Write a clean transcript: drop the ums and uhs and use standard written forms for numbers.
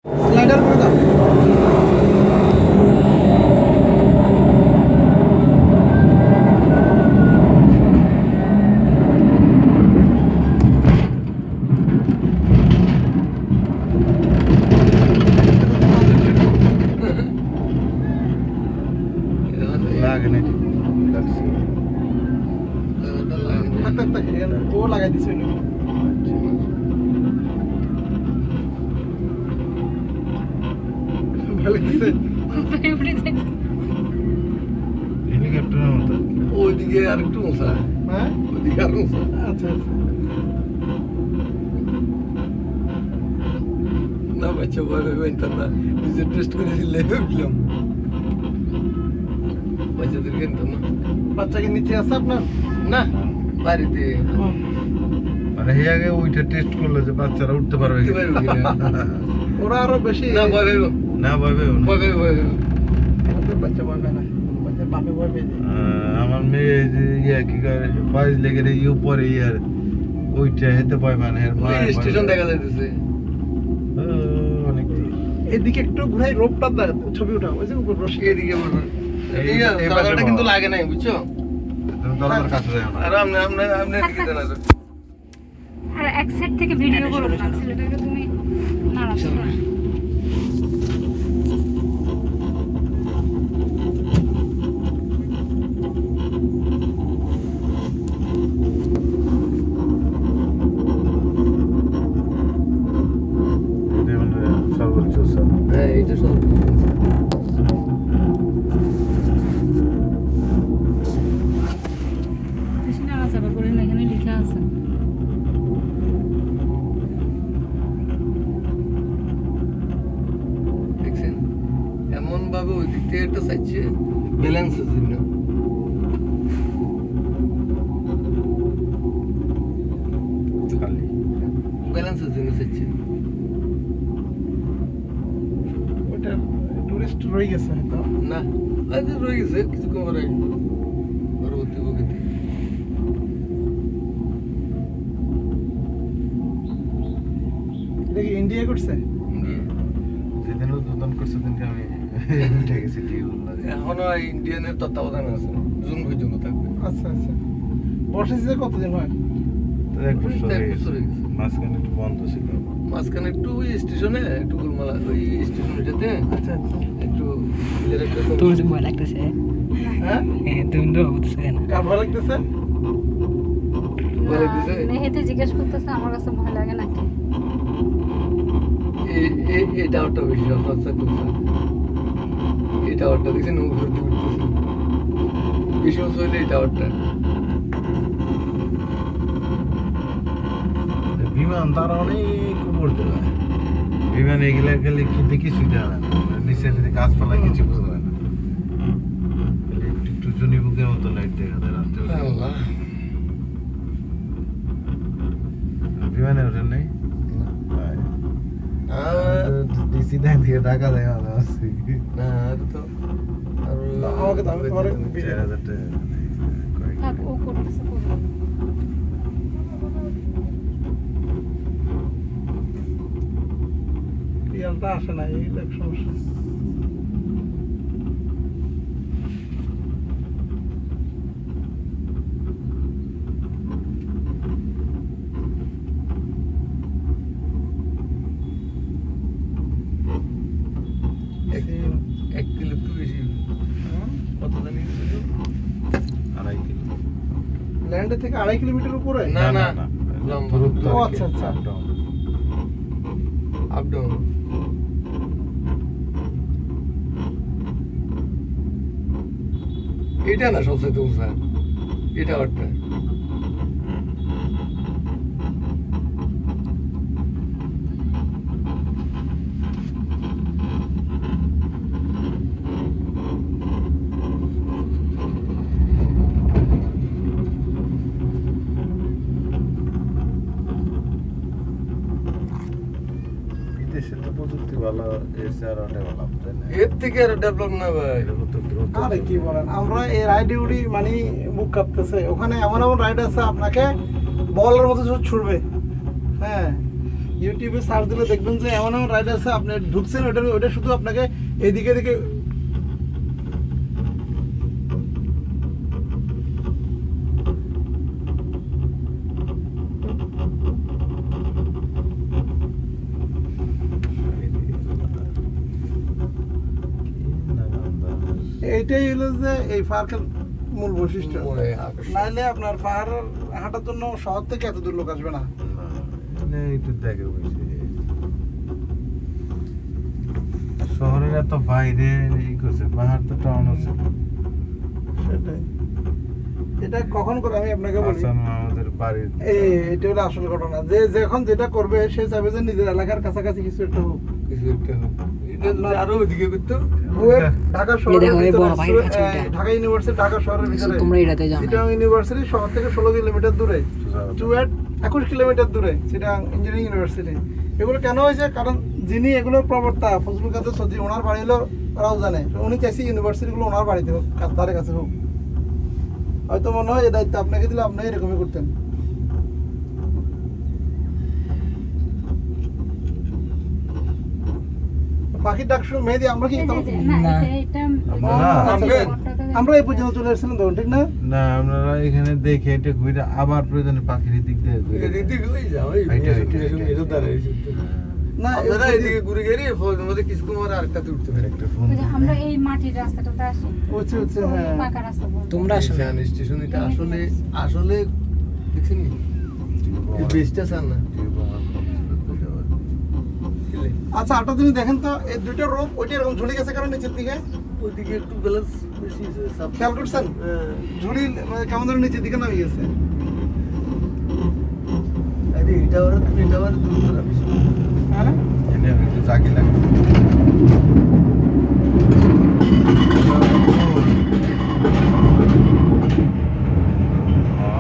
Slider করে দাও। ও লাগাই দিছে হেলিকপ্টারের মতো ওইদিকে আর একটু মশা, হ্যাঁ ওইদিকে আর মশা। আচ্ছা আচ্ছা না বাচ্চা ভয় পাইতাম না, নিজে টেস্ট করে দিলে উঠলাম। বাচ্চাদেরকে নিতাম না। বাচ্চা কি নিচে আছে আপনার? না, বাড়িতে মানে এই আগে ওইটা টেস্ট করলো যে বাচ্চারা উঠতে পারবে উঠতে কিনা। পারবে কিনা। ওরা আরো বেশি না ভয় পাইব, না ভাবে ভয় পাইব, ভয় পাইব। আমাদের বাচ্চা ভয় পায় না, বাচ্চা বাপে ভয় পেয়ে যায়। আমার মেয়ে যে ইয়া কি করে বাইশ লেগে ইয়ে পরে ইয়ার ওইটা হেতে ভয় মানে ওই স্টেশন দেখা যাইতেছে। অনেক এদিকে একটু ঘুরাই রোপটা ছবি উঠাও, ওই যে উপর রশি। এদিকে বলবেন এই পাশে দাদাটা কিন্তু বাবা। লাগে নাই, বুঝছো? তুমি দরজার কাছে যাও না আর আপনি এদিকে দেন আর। আর এক সাইড থেকে ভিডিও করো না, ছেলেটাকে তুমি নাড়াচ্ছো না। সর্বোচ্চ স্যার হ্যাঁ, এটা সব বেশি নাড়াচাড়া করে না, এখানে লেখা আছে। দেখছেন, এমন ভাবে ওই দিক থেকে একটা চাইছে ব্যালেন্সের জন্য। খালি ব্যালেন্সের জন্য চাইছে। ওইটা টুরিস্ট রয়ে গেছে হয়তো। না, আজ রয়ে গেছে কিছুক্ষণ পরে পরবর্তী প্রকৃতি। এটা কি ইন্ডিয়া করছে? যেদিন উদ্বোধন করছে দিনকে আমি উঠে গেছি টিউবগুলো এখনো ইন্ডিয়ানের তত্ত্বাবধান আছে, জুন পর্যন্ত থাকবে। আচ্ছা আচ্ছা বর্ষা সিজনে কতদিন হয়? তো এক বছর এক হয়ে বছর গেছে হয়ে গেছে। মাঝখানে একটু বন্ধ ছিল মাঝখানে একটু ওই স্টেশনে একটু গোলমালা, ওই স্টেশনটাতে আচ্ছা আচ্ছা একটু নিজের একটা তোমার যে ভয় লাগতেছে হ্যাঁ তুমি তো বুঝছো কেন কার ভয় লাগতেছে? ভয় লাগতেছে? মেহেতে জিজ্ঞেস করতেছে আমার কাছে ভয় লাগে নাকি। এই টাওয়ারটা বেশি রাস্তা করছে। এই টাওয়ারটা দেখছেন উপর দিয়ে উঠতেছে, বেশি উঁচু হইলে এই টাওয়ারটা। বিমান তারা অনেক উপর দেয় বিমান এগুলা গেলে কিন্তু কিছুই জানে না নিচে নিচে গাছপালা কিছু বুঝতে পারে না একটু একটু জুনি বুকের মতো লাইট দেখা যায় রাত্রে আল্লাহ, বিমানে ওঠেন নেই ডিসি টাইম থেকে টাকা দেয় আমাদের আসছি না আর তো আর আমাকে তো আমি তোমার 4000 টাকা থাক, ও করতেছে করবে। ইয়ালটা আসে না, এই এক সমস্যা। এক কিলো একটু বেশি। কত জানি আড়াই কিলো ল্যান্ডের থেকে 2.5 কিলোমিটার উপরে? না না লম্বা দূরত্ব ও, আর কি, আচ্ছা, আচ্ছা। up down। Up down. এটা না সবচেয়ে উঁচা, এটা ওটা বিদেশে তো প্রযুক্তি ভালো এসে আর ডেভেলপ তাই না এর থেকে আর ডেভেলপ না ভাই। এরকম তো দ্রুত আরে কি বলেন, আমরা এই রাইডে উড়ি মানে বুক কাঁপতেছে। ওখানে এমন এমন রাইড আছে আপনাকে বলের মতো ছুটবে। হ্যাঁ ইউটিউবে সার্চ দিলে দেখবেন যে এমন এমন রাইড আছে, আপনি ঢুকছেন ওটা শুধু আপনাকে এদিকে এদিকে এইটাই হলো যে এই পার্কের মূল বৈশিষ্ট্য। মনে আকর্ষণ। নাইলে আপনার পাহাড় হাঁটার জন্য শহর থেকে এত দূর লোক আসবে না। একটু দেখে বসে শহরের এত বাইরে এই করছে, পাহাড় তো টাউন আছে। সেটাই, এটা কখন করে আমি আপনাকে বলি, হাসান মাহমুদের বাড়ির এটা হলো আসল ঘটনা, যে যখন যেটা করবে সে চাইবে যে নিজের এলাকার কাছাকাছি কিছু একটা হোক। কিছু একটা হোক। এটা যদি আরো ওইদিকে করতো, ঢাকা এই শহরের দেখো, এই ভিতরে, বড় পাখির কাছে এটা। ঢাকা ইউনিভার্সিটি ঢাকা শহরের ভিতরে, তোমরা এটাতে যাও না। চিটাগাং ইউনিভার্সিটি শহর থেকে 16 কিলোমিটার দূরে, চুয়েট 21 কিলোমিটার দূরে চিটাগাং ইঞ্জিনিয়ারিং ইউনিভার্সিটি। এগুলো কেন হয়েছে? কারণ যিনি এগুলোর প্রবক্তা ফজলুল কাদের সজি, ওনার বাড়ি হলো রাউজানে, উনি চাইছে ইউনিভার্সিটিগুলো ওনার বাড়িতে হোক, ধারে কাছে হোক। হয়তো মনে হয় এই দায়িত্ব আপনাকে দিলে আপনি এরকমই করতেন। পাখির ডাক শুনে মেহেদি আমরা কি এই যে, তখন- না, না। এটা আমরা- আমরা এই পর্যন্ত চলে এসেছিলাম তখন, ঠিক না? না আপনারা এখানে দেখে এটা ঘুরে আবার প্রয়োজনে পাখির দিক দিয়ে ঘুরে এদিক দিয়ে ওই যাও, ওই এইটা, মেয়ের এইটা, সঙ্গে এইটা। এসব দাঁড়াইছে তো। না, আপনারা এই এদিকে ঘুরে গেলে ফজলের মধ্যে কিছুক্ষণ পরে আরেকটা উঠতে পারে। একটা ফোন ওই যে আমরা এই মাটির রাস্তাটাতে আসি, হচ্ছে, হ্যাঁ। পাকা রাস্তা বলতে। তোমরা আসো না। স্টেশন স্টেশন এটা আসলে আসলে দেখছেন নি? এই বেসটা চান না বুঝলে? আচ্ছা, আটা তুমি দেখেন তো, এই দুইটা রোপ ওইটা এরকম ঝুলে গেছে কারণ নিচের দিকে ওইদিকে একটু ব্যালেন্স বেশি আছে, সাপ- খেয়াল করছেন? হ্যাঁ। ঝুড়ি মানে কেমন ধরনের নিচের দিকে নামিয়ে গেছে। আরে এটা আবার দূর করা বেশি। হ্যাঁ, এটা একটু জাকি লাগে